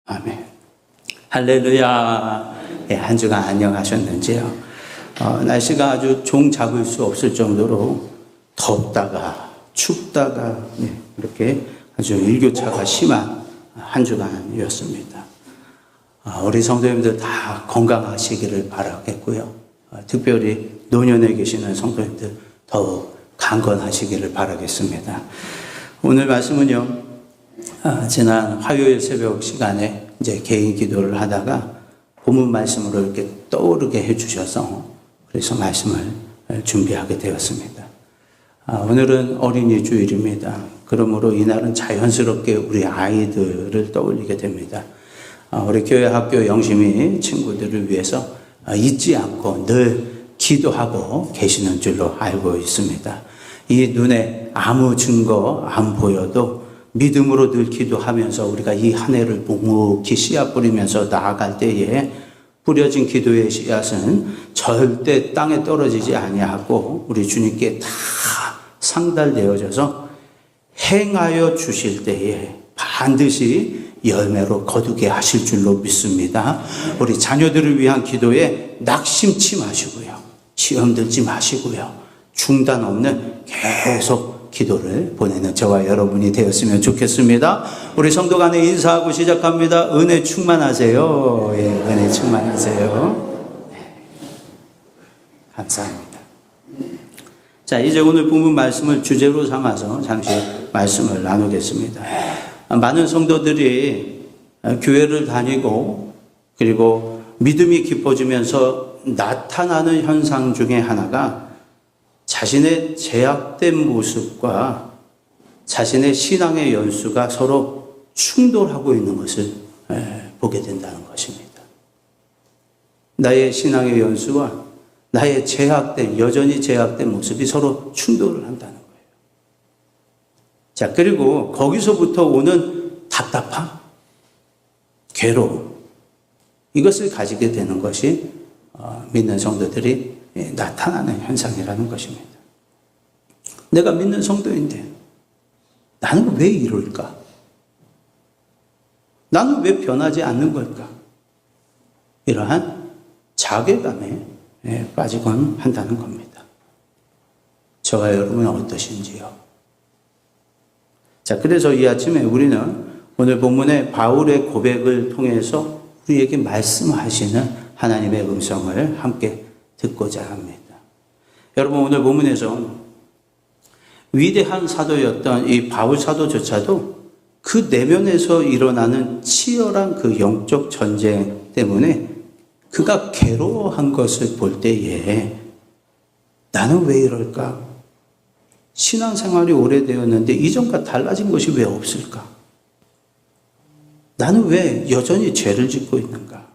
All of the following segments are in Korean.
아멘. 할렐루야. 예, 한 주간 안녕하셨는지요? 날씨가 아주 종 잡을 수 없을 정도로 덥다가 춥다가 이렇게 아주 일교차가 심한 한 주간이었습니다. 우리 성도님들 다 건강하시기를 바라겠고요. 특별히 노년에 계시는 성도님들 더욱 강건하시기를 바라겠습니다. 오늘 말씀은요, 지난 화요일 새벽 시간에 이제 개인 기도를 하다가 본문 말씀으로 이렇게 떠오르게 해주셔서 그래서 말씀을 준비하게 되었습니다. 오늘은 어린이 주일입니다. 그러므로 이날은 자연스럽게 우리 아이들을 떠올리게 됩니다. 우리 교회 학교 영심이 친구들을 위해서 잊지 않고 늘 기도하고 계시는 줄로 알고 있습니다. 이 눈에 아무 증거 안 보여도 믿음으로 늘 기도하면서 우리가 이 한 해를 묵묵히 씨앗 뿌리면서 나아갈 때에 뿌려진 기도의 씨앗은 절대 땅에 떨어지지 아니하고 우리 주님께 다 상달되어져서 행하여 주실 때에 반드시 열매로 거두게 하실 줄로 믿습니다. 우리 자녀들을 위한 기도에 낙심치 마시고요. 시험 들지 마시고요. 중단 없는 계속 기도를 보내는 저와 여러분이 되었으면 좋겠습니다. 우리 성도 간에 인사하고 시작합니다. 은혜 충만하세요. 예, 은혜 충만하세요. 네. 감사합니다. 자, 이제 오늘 본문 말씀을 주제로 삼아서 잠시 말씀을 나누겠습니다. 많은 성도들이 교회를 다니고 그리고 믿음이 깊어지면서 나타나는 현상 중에 하나가 자신의 제약된 모습과 자신의 신앙의 연수가 서로 충돌하고 있는 것을 보게 된다는 것입니다. 나의 신앙의 연수와 나의 여전히 제약된 모습이 서로 충돌을 한다는 거예요. 자, 그리고 거기서부터 오는 답답함, 괴로움, 이것을 가지게 되는 것이 믿는 성도들이 나타나는 현상이라는 것입니다. 내가 믿는 성도인데 나는 왜 이럴까? 나는 왜 변하지 않는 걸까? 이러한 자괴감에 빠지곤 한다는 겁니다. 저와 여러분은 어떠신지요? 자, 그래서 이 아침에 우리는 오늘 본문의 바울의 고백을 통해서 우리에게 말씀하시는 하나님의 음성을 함께 듣고자 합니다. 여러분, 오늘 본문에서 위대한 사도였던 이 바울 사도조차도 그 내면에서 일어나는 치열한 그 영적 전쟁 때문에 그가 괴로워한 것을 볼 때에 나는 왜 이럴까? 신앙생활이 오래되었는데 이전과 달라진 것이 왜 없을까? 나는 왜 여전히 죄를 짓고 있는가?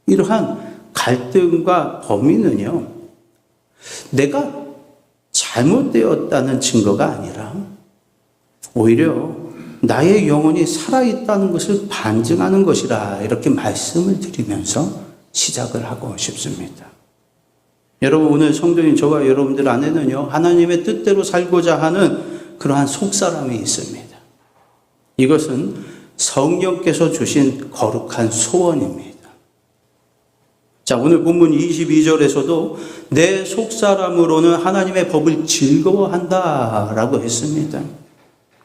이러한 갈등과 범위는요, 내가 잘못되었다는 증거가 아니라 오히려 나의 영혼이 살아있다는 것을 반증하는 것이라 이렇게 말씀을 드리면서 시작을 하고 싶습니다. 여러분, 오늘 성도인 저와 여러분들 안에는요, 하나님의 뜻대로 살고자 하는 그러한 속사람이 있습니다. 이것은 성령께서 주신 거룩한 소원입니다. 자, 오늘 본문 22절에서도 내 속사람으로는 하나님의 법을 즐거워한다 라고 했습니다.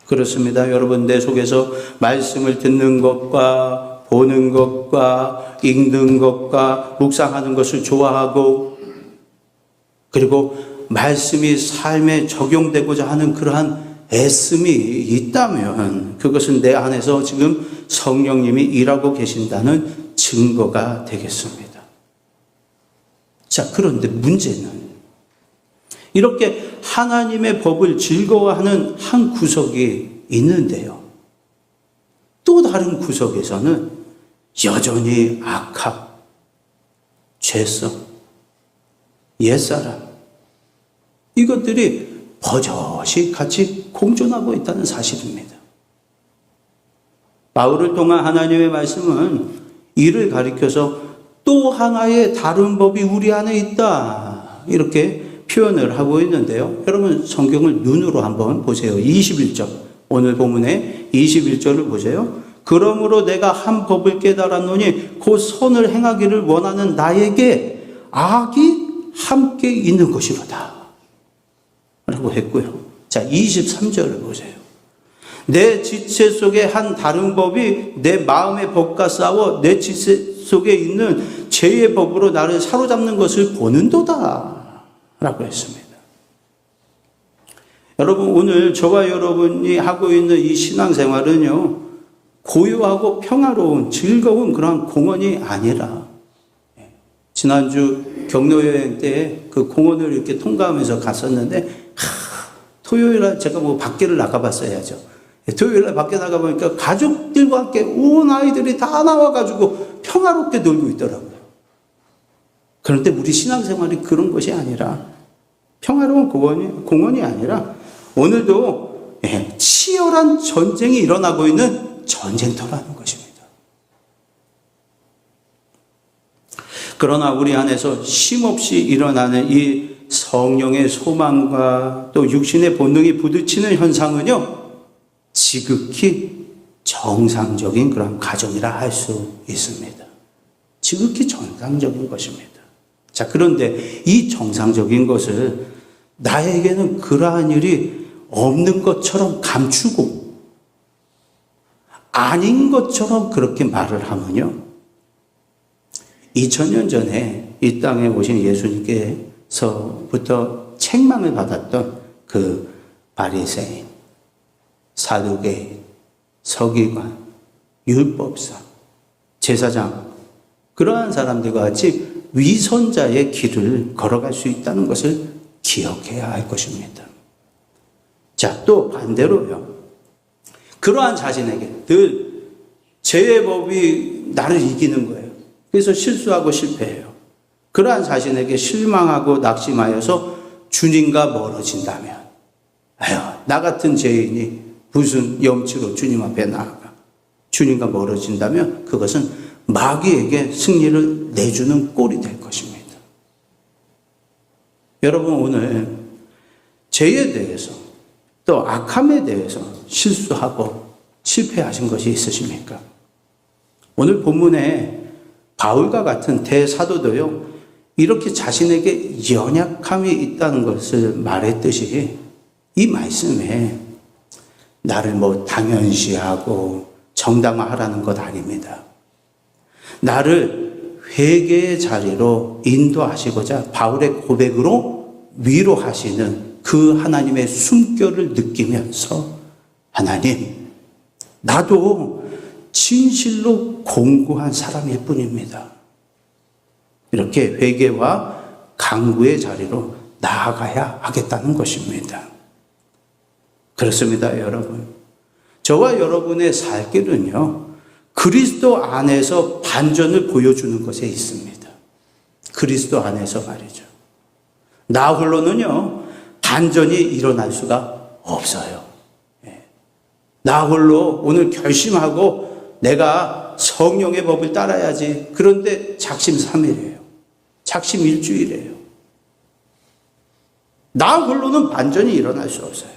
그렇습니다. 여러분, 내 속에서 말씀을 듣는 것과 보는 것과 읽는 것과 묵상하는 것을 좋아하고 그리고 말씀이 삶에 적용되고자 하는 그러한 애씀이 있다면 그것은 내 안에서 지금 성령님이 일하고 계신다는 증거가 되겠습니다. 자, 그런데 문제는 이렇게 하나님의 법을 즐거워하는 한 구석이 있는데요. 또 다른 구석에서는 여전히 악함, 죄성, 옛사람, 이것들이 버젓이 같이 공존하고 있다는 사실입니다. 바울을 통한 하나님의 말씀은 이를 가리켜서 또 하나의 다른 법이 우리 안에 있다 이렇게 표현을 하고 있는데요. 여러분, 성경을 눈으로 한번 보세요. 21절, 오늘 본문의 21절을 보세요. 그러므로 내가 한 법을 깨달았노니 곧 선을 행하기를 원하는 나에게 악이 함께 있는 것이로다 라고 했고요. 자, 23절을 보세요. 내 지체 속에 한 다른 법이 내 마음의 법과 싸워 내 지체 속에 있는 죄의 법으로 나를 사로잡는 것을 보는도다 라고 했습니다. 여러분, 오늘 저와 여러분이 하고 있는 이 신앙생활은요, 고요하고 평화로운 즐거운 그런 공원이 아니라, 지난주 경로여행 때 그 공원을 이렇게 통과하면서 갔었는데, 토요일날 제가 뭐 밖에를 나가봤어야죠. 토요일날 밖에 나가보니까 가족들과 함께 온 아이들이 다 나와가지고 평화롭게 놀고 있더라고요. 그런데 우리 신앙생활이 그런 것이 아니라, 평화로운 공원이 아니라 오늘도 치열한 전쟁이 일어나고 있는 전쟁터라는 것입니다. 그러나 우리 안에서 쉼없이 일어나는 이 성령의 소망과 또 육신의 본능이 부딪히는 현상은요, 지극히 정상적인 그런 가정이라 할 수 있습니다. 지극히 정상적인 것입니다. 자, 그런데 이 정상적인 것을 나에게는 그러한 일이 없는 것처럼 감추고 아닌 것처럼 그렇게 말을 하면요, 2000년 전에 이 땅에 오신 예수님께서부터 책망을 받았던 그 바리새인, 사두개인, 서기관, 율법사, 제사장, 그러한 사람들과 같이 위선자의 길을 걸어갈 수 있다는 것을 기억해야 할 것입니다. 자, 또 반대로요, 그러한 자신에게 늘 죄의 법이 나를 이기는 거예요. 그래서 실수하고 실패해요. 그러한 자신에게 실망하고 낙심하여서 주님과 멀어진다면, 아유, 나 같은 죄인이 무슨 염치로 주님 앞에 나아가 주님과 멀어진다면 그것은 마귀에게 승리를 내주는 꼴이 될 것입니다. 여러분, 오늘 죄에 대해서 또 악함에 대해서 실수하고 실패하신 것이 있으십니까? 오늘 본문에 바울과 같은 대사도도요, 이렇게 자신에게 연약함이 있다는 것을 말했듯이 이 말씀에 나를 뭐 당연시하고 정당화하라는 것 아닙니다. 나를 회개의 자리로 인도하시고자 바울의 고백으로 위로하시는 그 하나님의 숨결을 느끼면서, 하나님, 나도 진실로 공고한 사람일 뿐입니다. 이렇게 회개와 강구의 자리로 나아가야 하겠다는 것입니다. 그렇습니다, 여러분. 저와 여러분의 살 길은요, 그리스도 안에서 반전을 보여주는 것에 있습니다. 그리스도 안에서 말이죠. 나 홀로는요, 반전이 일어날 수가 없어요. 나 홀로 오늘 결심하고 내가 성령의 법을 따라야지. 그런데 작심삼일이에요. 작심일주일이에요. 나 홀로는 반전이 일어날 수 없어요.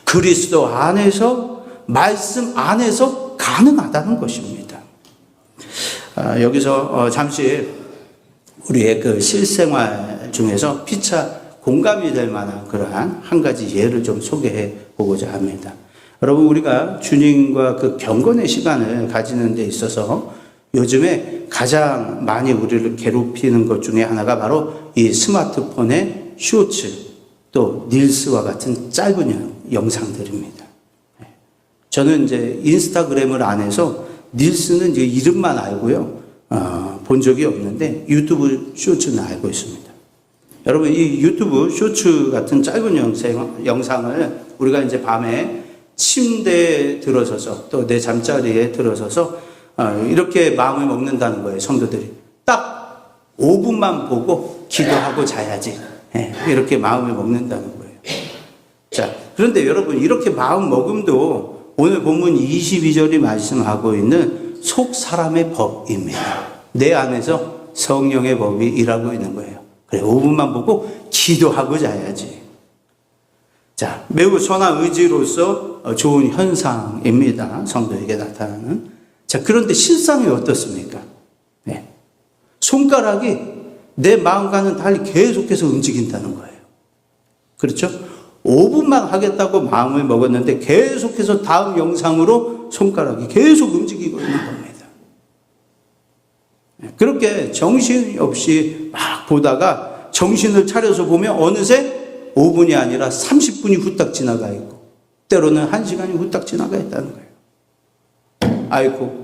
그리스도 안에서, 말씀 안에서 가능하다는 것입니다. 여기서 잠시 우리의 그 실생활 중에서 피차 공감이 될 만한 그러한 한 가지 예를 좀 소개해 보고자 합니다. 여러분, 우리가 주님과 그 경건의 시간을 가지는 데 있어서 요즘에 가장 많이 우리를 괴롭히는 것 중에 하나가 바로 이 스마트폰의 쇼츠, 또 릴스와 같은 짧은 영상들입니다. 저는 이제 인스타그램을 안 해서 릴스는 이제 이름만 알고요, 본 적이 없는데 유튜브 쇼츠는 알고 있습니다. 여러분, 이 유튜브 쇼츠 같은 짧은 영상을 우리가 이제 밤에 침대에 들어서서 또 내 잠자리에 들어서서 이렇게 마음을 먹는다는 거예요. 성도들이 딱 5분만 보고 기도하고 자야지, 이렇게 마음을 먹는다는 거예요. 자, 그런데 여러분, 이렇게 마음 먹음도 오늘 본문 22절이 말씀하고 있는 속 사람의 법입니다. 내 안에서 성령의 법이 일하고 있는 거예요. 그래, 5분만 보고 기도하고 자야지. 자, 매우 선한 의지로서 좋은 현상입니다. 성도에게 나타나는. 자, 그런데 실상이 어떻습니까? 네. 손가락이 내 마음과는 달리 계속해서 움직인다는 거예요. 그렇죠? 5분만 하겠다고 마음을 먹었는데 계속해서 다음 영상으로 손가락이 계속 움직이고 있는 겁니다. 그렇게 정신이 없이 막 보다가 정신을 차려서 보면 어느새 5분이 아니라 30분이 후딱 지나가 있고 때로는 1시간이 후딱 지나가 있다는 거예요. 아이고,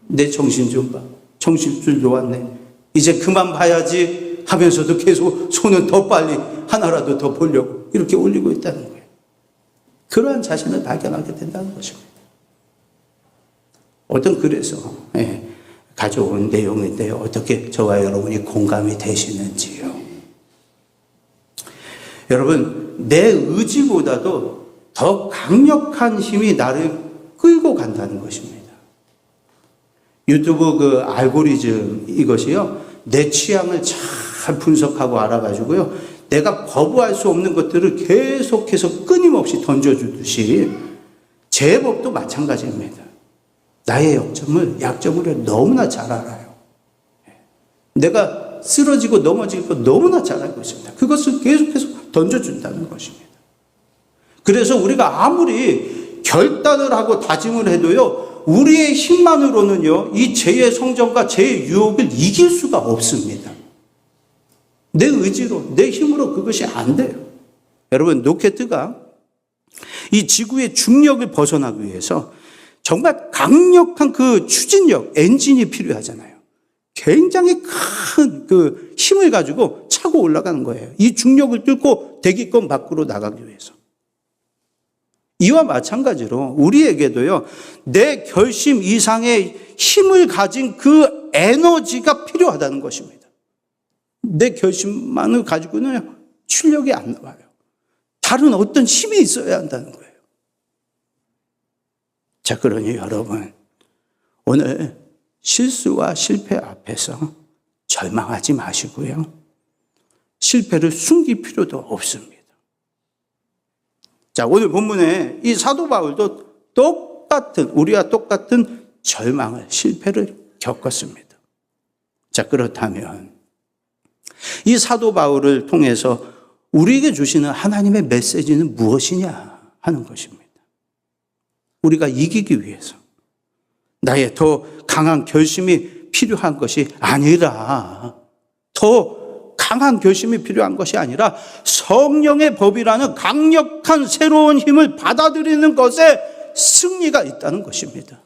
내 정신 좀 봐. 정신줄 놓았네. 이제 그만 봐야지 하면서도 계속 손은 더 빨리 하나라도 더 보려고 이렇게 올리고 있다는 거예요. 그러한 자신을 발견하게 된다는 것입니다. 어떤 글에서 가져온 내용인데요. 어떻게 저와 여러분이 공감이 되시는지요. 여러분, 내 의지보다도 더 강력한 힘이 나를 끌고 간다는 것입니다. 유튜브 그 알고리즘 이것이요, 내 취향을 잘 분석하고 알아가지고요, 내가 거부할 수 없는 것들을 계속해서 끊임없이 던져주듯이 제법도 마찬가지입니다. 나의 약점을 너무나 잘 알아요. 내가 쓰러지고 넘어질 거 너무나 잘 알고 있습니다. 그것을 계속해서 던져준다는 것입니다. 그래서 우리가 아무리 결단을 하고 다짐을 해도요, 우리의 힘만으로는요, 이 죄의 성전과 죄의 유혹을 이길 수가 없습니다. 내 의지로, 내 힘으로 그것이 안 돼요. 여러분, 로켓가 이 지구의 중력을 벗어나기 위해서 정말 강력한 그 추진력, 엔진이 필요하잖아요. 굉장히 큰 그 힘을 가지고 차고 올라가는 거예요. 이 중력을 뚫고 대기권 밖으로 나가기 위해서. 이와 마찬가지로 우리에게도요, 내 결심 이상의 힘을 가진 그 에너지가 필요하다는 것입니다. 내 결심만을 가지고는 출력이 안 나와요. 다른 어떤 힘이 있어야 한다는 거예요. 자, 그러니 여러분, 오늘 실수와 실패 앞에서 절망하지 마시고요, 실패를 숨길 필요도 없습니다. 자, 오늘 본문에 이 사도 바울도 우리와 똑같은 절망을, 실패를 겪었습니다. 자, 그렇다면 이 사도 바울을 통해서 우리에게 주시는 하나님의 메시지는 무엇이냐 하는 것입니다. 우리가 이기기 위해서 나의 더 강한 결심이 필요한 것이 아니라, 더 강한 결심이 필요한 것이 아니라 성령의 법이라는 강력한 새로운 힘을 받아들이는 것에 승리가 있다는 것입니다.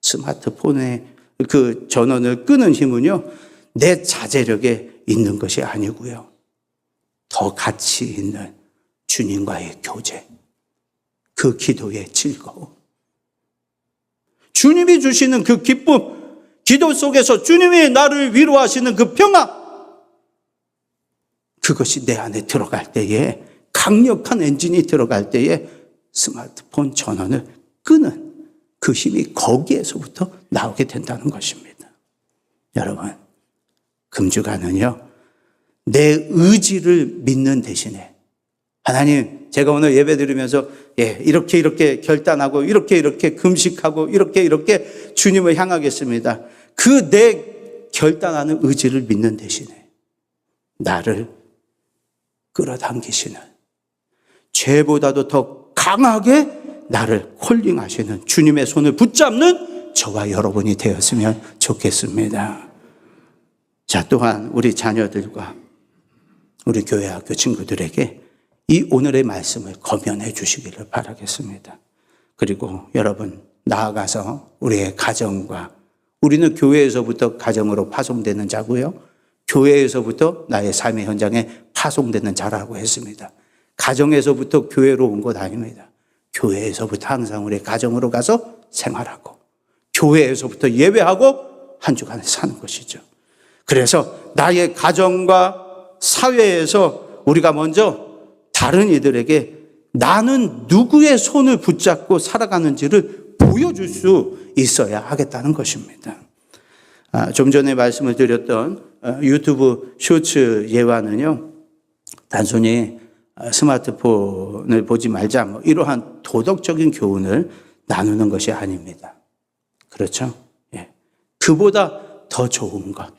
스마트폰의 그 전원을 끄는 힘은요, 내 자제력에 있는 것이 아니고요, 더 가치 있는 주님과의 교제, 그 기도의 즐거움, 주님이 주시는 그 기쁨, 기도 속에서 주님이 나를 위로하시는 그 평안, 그것이 내 안에 들어갈 때에, 강력한 엔진이 들어갈 때에 스마트폰 전원을 끄는 그 힘이 거기에서부터 나오게 된다는 것입니다. 여러분, 금주간은요, 내 의지를 믿는 대신에, 하나님, 제가 오늘 예배 드리면서 이렇게 결단하고 이렇게 금식하고 이렇게 주님을 향하겠습니다. 그 내 결단하는 의지를 믿는 대신에 나를 끌어당기시는, 죄보다도 더 강하게 나를 콜링하시는 주님의 손을 붙잡는 저와 여러분이 되었으면 좋겠습니다. 자, 또한 우리 자녀들과 우리 교회 학교 친구들에게 이 오늘의 말씀을 검연해 주시기를 바라겠습니다. 그리고 여러분, 나아가서 우리의 가정과, 우리는 교회에서부터 가정으로 파송되는 자고요, 교회에서부터 나의 삶의 현장에 파송되는 자라고 했습니다. 가정에서부터 교회로 온 것 아닙니다. 교회에서부터 항상 우리 가정으로 가서 생활하고, 교회에서부터 예배하고 한 주간을 사는 것이죠. 그래서 나의 가정과 사회에서 우리가 먼저 다른 이들에게 나는 누구의 손을 붙잡고 살아가는지를 보여줄 수 있어야 하겠다는 것입니다. 좀 전에 말씀을 드렸던 유튜브 쇼츠 예화는요, 단순히 스마트폰을 보지 말자, 이러한 도덕적인 교훈을 나누는 것이 아닙니다. 그렇죠? 예. 그보다 더 좋은 것,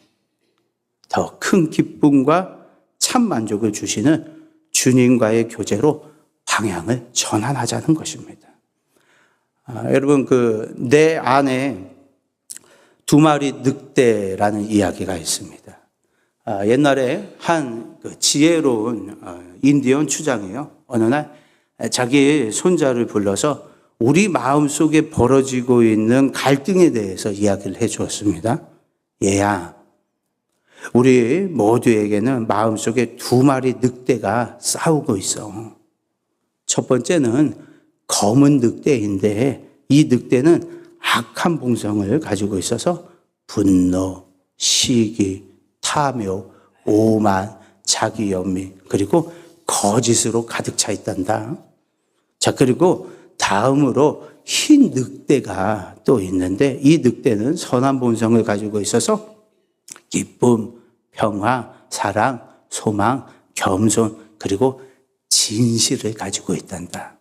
더 큰 기쁨과 참 만족을 주시는 주님과의 교제로 방향을 전환하자는 것입니다. 여러분, 내 안에 두 마리 늑대라는 이야기가 있습니다. 옛날에 한 지혜로운 인디언 추장이요, 어느 날 자기 손자를 불러서 우리 마음속에 벌어지고 있는 갈등에 대해서 이야기를 해 주었습니다. 얘야, 우리 모두에게는 마음속에 두 마리 늑대가 싸우고 있어. 첫 번째는 검은 늑대인데 이 늑대는 악한 본성을 가지고 있어서 분노, 시기, 탐욕, 오만, 자기 연민, 그리고 거짓으로 가득 차 있단다. 자, 그리고 다음으로 흰 늑대가 또 있는데 이 늑대는 선한 본성을 가지고 있어서 기쁨, 평화, 사랑, 소망, 겸손, 그리고 진실을 가지고 있단다.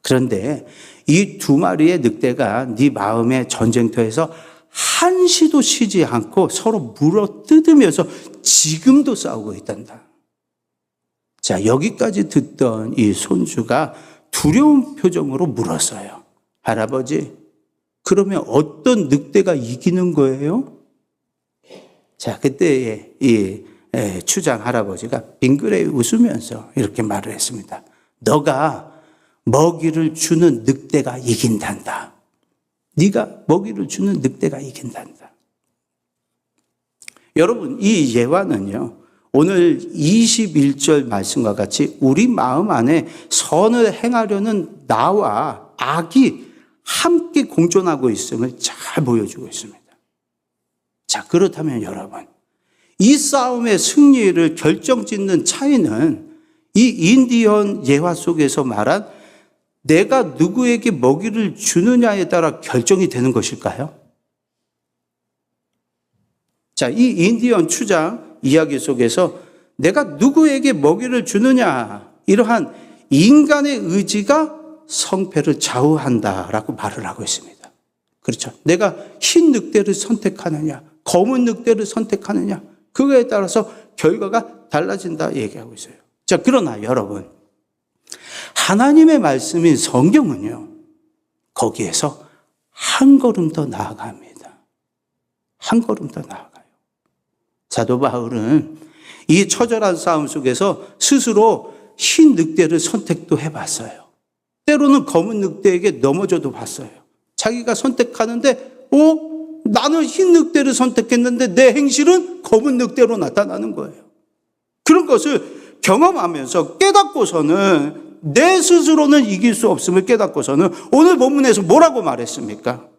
그런데 이 두 마리의 늑대가 네 마음의 전쟁터에서 한시도 쉬지 않고 서로 물어뜯으면서 지금도 싸우고 있단다. 자, 여기까지 듣던 이 손주가 두려운 표정으로 물었어요. 할아버지, 그러면 어떤 늑대가 이기는 거예요? 자, 그때 이 추장 할아버지가 빙그레 웃으면서 이렇게 말을 했습니다. 너가 먹이를 주는 늑대가 이긴단다. 네가 먹이를 주는 늑대가 이긴단다. 여러분, 이 예화는요, 오늘 21절 말씀과 같이 우리 마음 안에 선을 행하려는 나와 악이 함께 공존하고 있음을 잘 보여주고 있습니다. 자, 그렇다면 여러분, 이 싸움의 승리를 결정짓는 차이는 이 인디언 예화 속에서 말한 내가 누구에게 먹이를 주느냐에 따라 결정이 되는 것일까요? 자, 이 인디언 추장 이야기 속에서 내가 누구에게 먹이를 주느냐, 이러한 인간의 의지가 성패를 좌우한다라고 말을 하고 있습니다. 그렇죠? 내가 흰 늑대를 선택하느냐, 검은 늑대를 선택하느냐, 그거에 따라서 결과가 달라진다 얘기하고 있어요. 자, 그러나 여러분, 하나님의 말씀인 성경은요, 거기에서 한 걸음 더 나아갑니다. 한 걸음 더 나아가요. 사도 바울은 이 처절한 싸움 속에서 스스로 흰 늑대를 선택도 해봤어요. 때로는 검은 늑대에게 넘어져도 봤어요. 자기가 선택하는데, 나는 흰 늑대를 선택했는데 내 행실은 검은 늑대로 나타나는 거예요. 그런 것을 경험하면서 깨닫고서는 내 스스로는 이길 수 없음을 깨닫고서는 오늘 본문에서 뭐라고 말했습니까?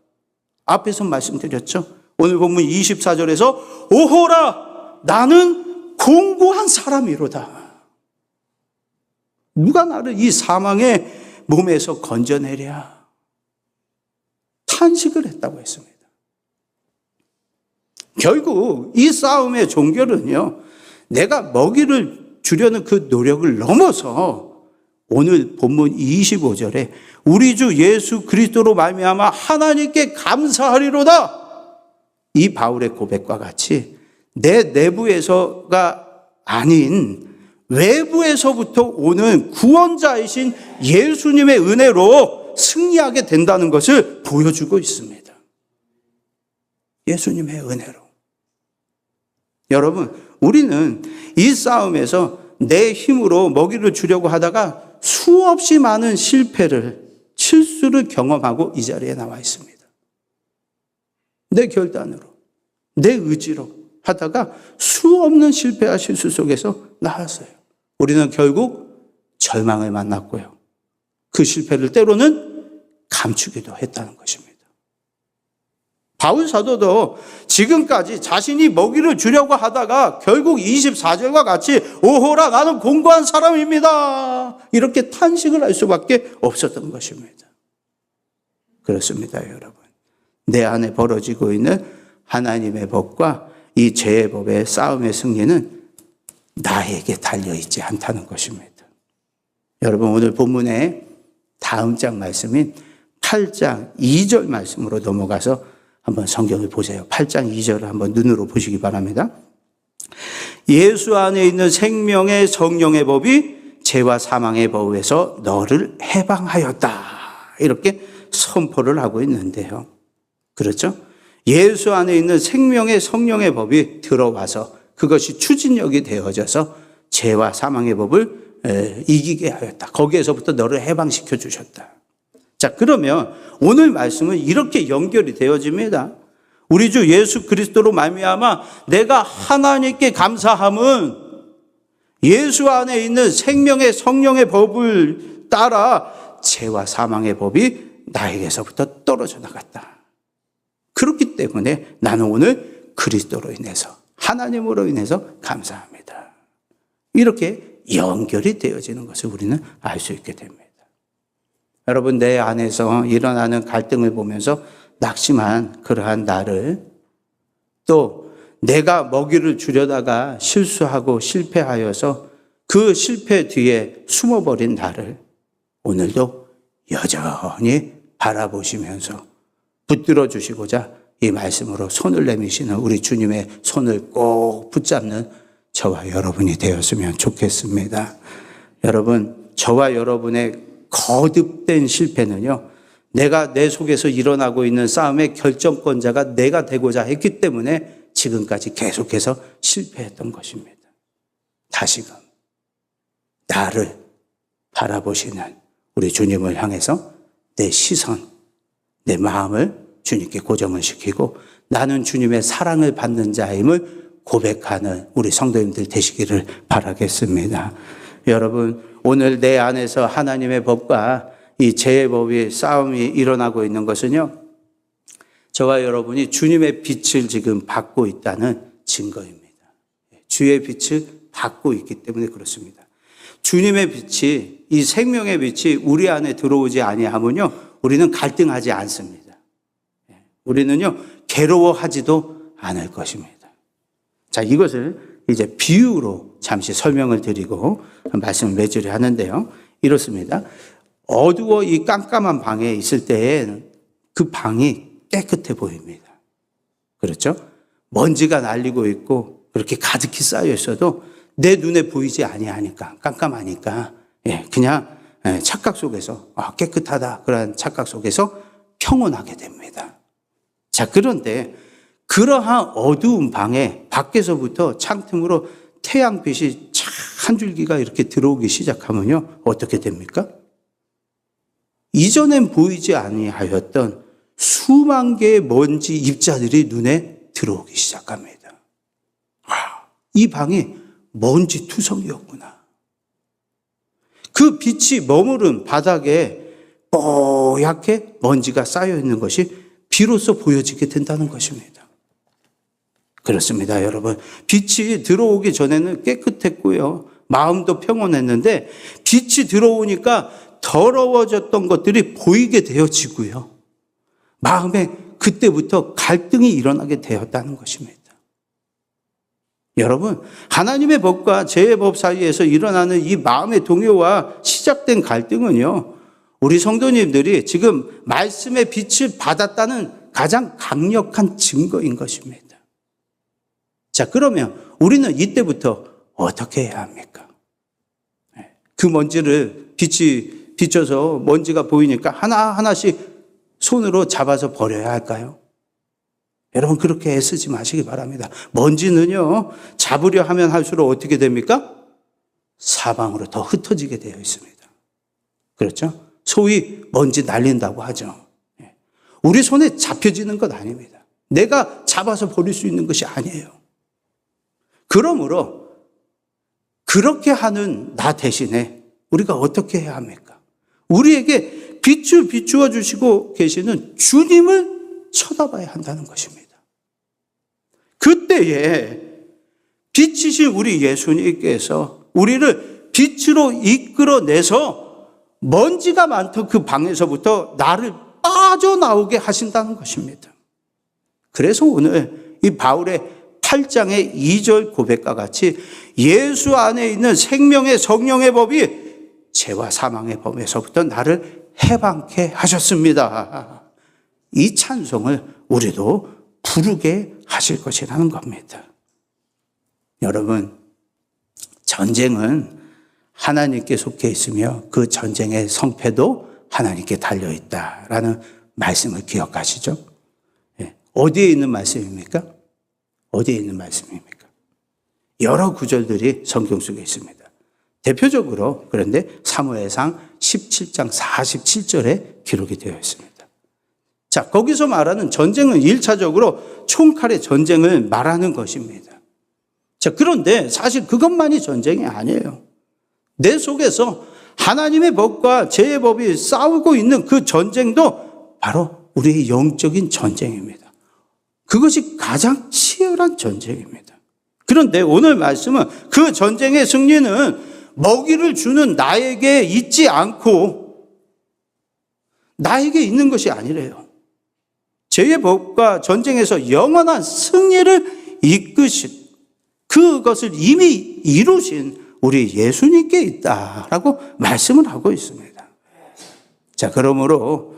앞에서 말씀드렸죠. 오늘 본문 24절에서 오호라, 나는 공고한 사람이로다. 누가 나를 이 사망의 몸에서 건져내랴. 탄식을 했다고 했습니다. 결국 이 싸움의 종결은요, 내가 먹이를 주려는 그 노력을 넘어서 오늘 본문 25절에 우리 주 예수 그리스도로 말미암아 하나님께 감사하리로다. 이 바울의 고백과 같이 내 내부에서가 아닌 외부에서부터 오는 구원자이신 예수님의 은혜로 승리하게 된다는 것을 보여주고 있습니다. 예수님의 은혜로. 여러분, 우리는 이 싸움에서 내 힘으로 먹이를 주려고 하다가 수없이 많은 실패를, 실수를 경험하고 이 자리에 나와 있습니다. 내 결단으로, 내 의지로 하다가 수없는 실패와 실수 속에서 나왔어요. 우리는 결국 절망을 만났고요. 그 실패를 때로는 감추기도 했다는 것입니다. 바울 사도도 지금까지 자신이 먹이를 주려고 하다가 결국 24절과 같이 오호라, 나는 공고한 사람입니다. 이렇게 탄식을 할 수밖에 없었던 것입니다. 그렇습니다, 여러분. 내 안에 벌어지고 있는 하나님의 법과 이 죄의 법의 싸움의 승리는 나에게 달려있지 않다는 것입니다. 여러분, 오늘 본문의 다음 장 말씀인 8장 2절 말씀으로 넘어가서 한번 성경을 보세요. 8장 2절을 한번 눈으로 보시기 바랍니다. 예수 안에 있는 생명의 성령의 법이 죄와 사망의 법에서 너를 해방하였다. 이렇게 선포를 하고 있는데요. 그렇죠? 예수 안에 있는 생명의 성령의 법이 들어와서 그것이 추진력이 되어져서 죄와 사망의 법을 이기게 하였다. 거기에서부터 너를 해방시켜 주셨다. 자, 그러면 오늘 말씀은 이렇게 연결이 되어집니다. 우리 주 예수 그리스도로 말미암아 내가 하나님께 감사함은 예수 안에 있는 생명의 성령의 법을 따라 죄와 사망의 법이 나에게서부터 떨어져 나갔다. 그렇기 때문에 나는 오늘 그리스도로 인해서 하나님으로 인해서 감사합니다. 이렇게 연결이 되어지는 것을 우리는 알 수 있게 됩니다. 여러분, 내 안에서 일어나는 갈등을 보면서 낙심한 그러한 나를, 또 내가 먹이를 주려다가 실수하고 실패하여서 그 실패 뒤에 숨어버린 나를 오늘도 여전히 바라보시면서 붙들어 주시고자 이 말씀으로 손을 내미시는 우리 주님의 손을 꼭 붙잡는 저와 여러분이 되었으면 좋겠습니다. 여러분, 저와 여러분의 거듭된 실패는요, 내가 내 속에서 일어나고 있는 싸움의 결정권자가 내가 되고자 했기 때문에 지금까지 계속해서 실패했던 것입니다. 다시금 나를 바라보시는 우리 주님을 향해서 내 시선, 내 마음을 주님께 고정을 시키고 나는 주님의 사랑을 받는 자임을 고백하는 우리 성도님들 되시기를 바라겠습니다. 여러분, 오늘 내 안에서 하나님의 법과 이 죄의 법이 싸움이 일어나고 있는 것은요, 저와 여러분이 주님의 빛을 지금 받고 있다는 증거입니다. 주의 빛을 받고 있기 때문에 그렇습니다. 주님의 빛이, 이 생명의 빛이 우리 안에 들어오지 아니하면요, 우리는 갈등하지 않습니다. 우리는요, 괴로워하지도 않을 것입니다. 자, 이것을 이제 비유로 잠시 설명을 드리고 말씀을 맺으려 하는데요. 이렇습니다. 어두워 이 깜깜한 방에 있을 때엔 그 방이 깨끗해 보입니다. 그렇죠? 먼지가 날리고 있고 그렇게 가득히 쌓여 있어도 내 눈에 보이지 아니하니까, 깜깜하니까 그냥 착각 속에서 깨끗하다, 그런 착각 속에서 평온하게 됩니다. 자, 그런데 그러한 어두운 방에 밖에서부터 창틈으로 태양빛이 착 한 줄기가 이렇게 들어오기 시작하면요, 어떻게 됩니까? 이전엔 보이지 아니하였던 수만 개의 먼지 입자들이 눈에 들어오기 시작합니다. 이 방이 먼지 투성이었구나. 그 빛이 머무른 바닥에 뽀얗게 먼지가 쌓여 있는 것이 비로소 보여지게 된다는 것입니다. 그렇습니다, 여러분. 빛이 들어오기 전에는 깨끗했고요, 마음도 평온했는데 빛이 들어오니까 더러워졌던 것들이 보이게 되어지고요, 마음에 그때부터 갈등이 일어나게 되었다는 것입니다. 여러분, 하나님의 법과 죄의 법 사이에서 일어나는 이 마음의 동요와 시작된 갈등은요, 우리 성도님들이 지금 말씀의 빛을 받았다는 가장 강력한 증거인 것입니다. 자, 그러면 우리는 이때부터 어떻게 해야 합니까? 그 먼지를 빛이 비춰서 먼지가 보이니까 하나하나씩 손으로 잡아서 버려야 할까요? 여러분, 그렇게 애쓰지 마시기 바랍니다. 먼지는요, 잡으려 하면 할수록 어떻게 됩니까? 사방으로 더 흩어지게 되어 있습니다. 그렇죠? 소위 먼지 날린다고 하죠. 우리 손에 잡혀지는 것 아닙니다. 내가 잡아서 버릴 수 있는 것이 아니에요. 그러므로 그렇게 하는 나 대신에 우리가 어떻게 해야 합니까? 우리에게 빛을 비추어 주시고 계시는 주님을 쳐다봐야 한다는 것입니다. 그때에 빛이신 우리 예수님께서 우리를 빛으로 이끌어내서 먼지가 많던 그 방에서부터 나를 빠져나오게 하신다는 것입니다. 그래서 오늘 이 바울의 8장의 2절 고백과 같이 예수 안에 있는 생명의 성령의 법이 죄와 사망의 법에서부터 나를 해방케 하셨습니다. 이 찬송을 우리도 부르게 하실 것이라는 겁니다. 여러분, 전쟁은 하나님께 속해 있으며 그 전쟁의 성패도 하나님께 달려있다라는 말씀을 기억하시죠? 어디에 있는 말씀입니까? 어디에 있는 말씀입니까? 여러 구절들이 성경 속에 있습니다. 대표적으로 그런데 사무엘상 17장 47절에 기록이 되어 있습니다. 자, 거기서 말하는 전쟁은 1차적으로 총칼의 전쟁을 말하는 것입니다. 자, 그런데 사실 그것만이 전쟁이 아니에요. 내 속에서 하나님의 법과 죄의 법이 싸우고 있는 그 전쟁도 바로 우리의 영적인 전쟁입니다. 그것이 가장 치열한 전쟁입니다. 그런데 오늘 말씀은 그 전쟁의 승리는 먹이를 주는 나에게 있지 않고 나에게 있는 것이 아니래요. 죄의 법과 전쟁에서 영원한 승리를 이끄신 그것을 이미 이루신 우리 예수님께 있다라고 말씀을 하고 있습니다. 자, 그러므로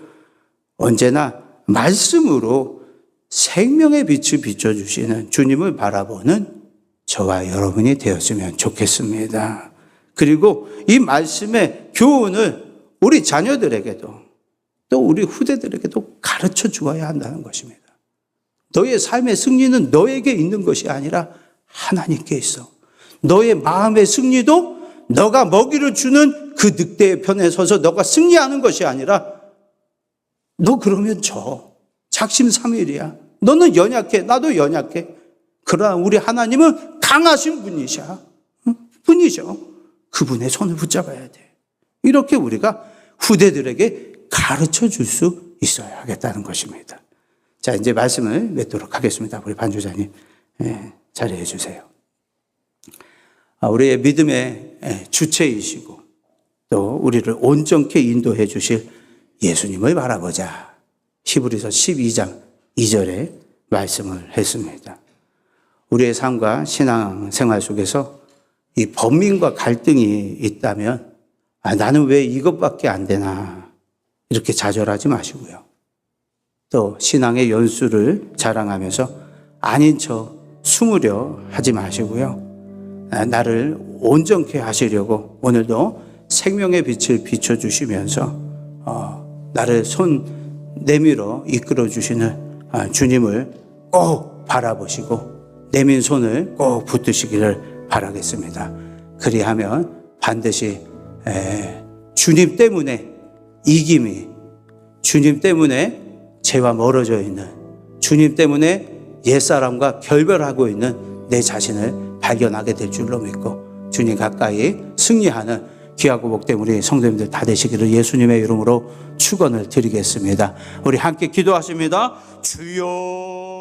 언제나 말씀으로 생명의 빛을 비춰주시는 주님을 바라보는 저와 여러분이 되었으면 좋겠습니다. 그리고 이 말씀의 교훈을 우리 자녀들에게도 또 우리 후대들에게도 가르쳐 주어야 한다는 것입니다. 너의 삶의 승리는 너에게 있는 것이 아니라 하나님께 있어. 너의 마음의 승리도 너가 먹이를 주는 그 늑대의 편에 서서 너가 승리하는 것이 아니라 너 그러면 작심삼일이야. 너는 연약해. 나도 연약해. 그러나 우리 하나님은 강하신 분이셔. 그분의 손을 붙잡아야 돼. 이렇게 우리가 후대들에게 가르쳐 줄 수 있어야겠다는 것입니다. 자, 이제 말씀을 맺도록 하겠습니다. 우리 반주자님 자리해 주세요. 우리의 믿음의 주체이시고 또 우리를 온전케 인도해 주실 예수님을 바라보자. 히브리서 12장 2절에 말씀을 했습니다. 우리의 삶과 신앙생활 속에서 이 범민과 갈등이 있다면 나는 왜 이것밖에 안 되나 이렇게 좌절하지 마시고요. 또 신앙의 연수를 자랑하면서 아닌 척 숨으려 하지 마시고요. 나를 온전케 하시려고 오늘도 생명의 빛을 비춰주시면서 나를 손 내밀어 이끌어 주시는 주님을 꼭 바라보시고 내민 손을 꼭 붙드시기를 바라겠습니다. 그리하면 반드시 주님 때문에 이김이, 주님 때문에 죄와 멀어져 있는, 주님 때문에 옛사람과 결별하고 있는 내 자신을 발견하게 될 줄로 믿고 주님 가까이 승리하는 귀하고 복된 우리 성도님들 다 되시기를 예수님의 이름으로 축원을 드리겠습니다. 우리 함께 기도하십니다. 주여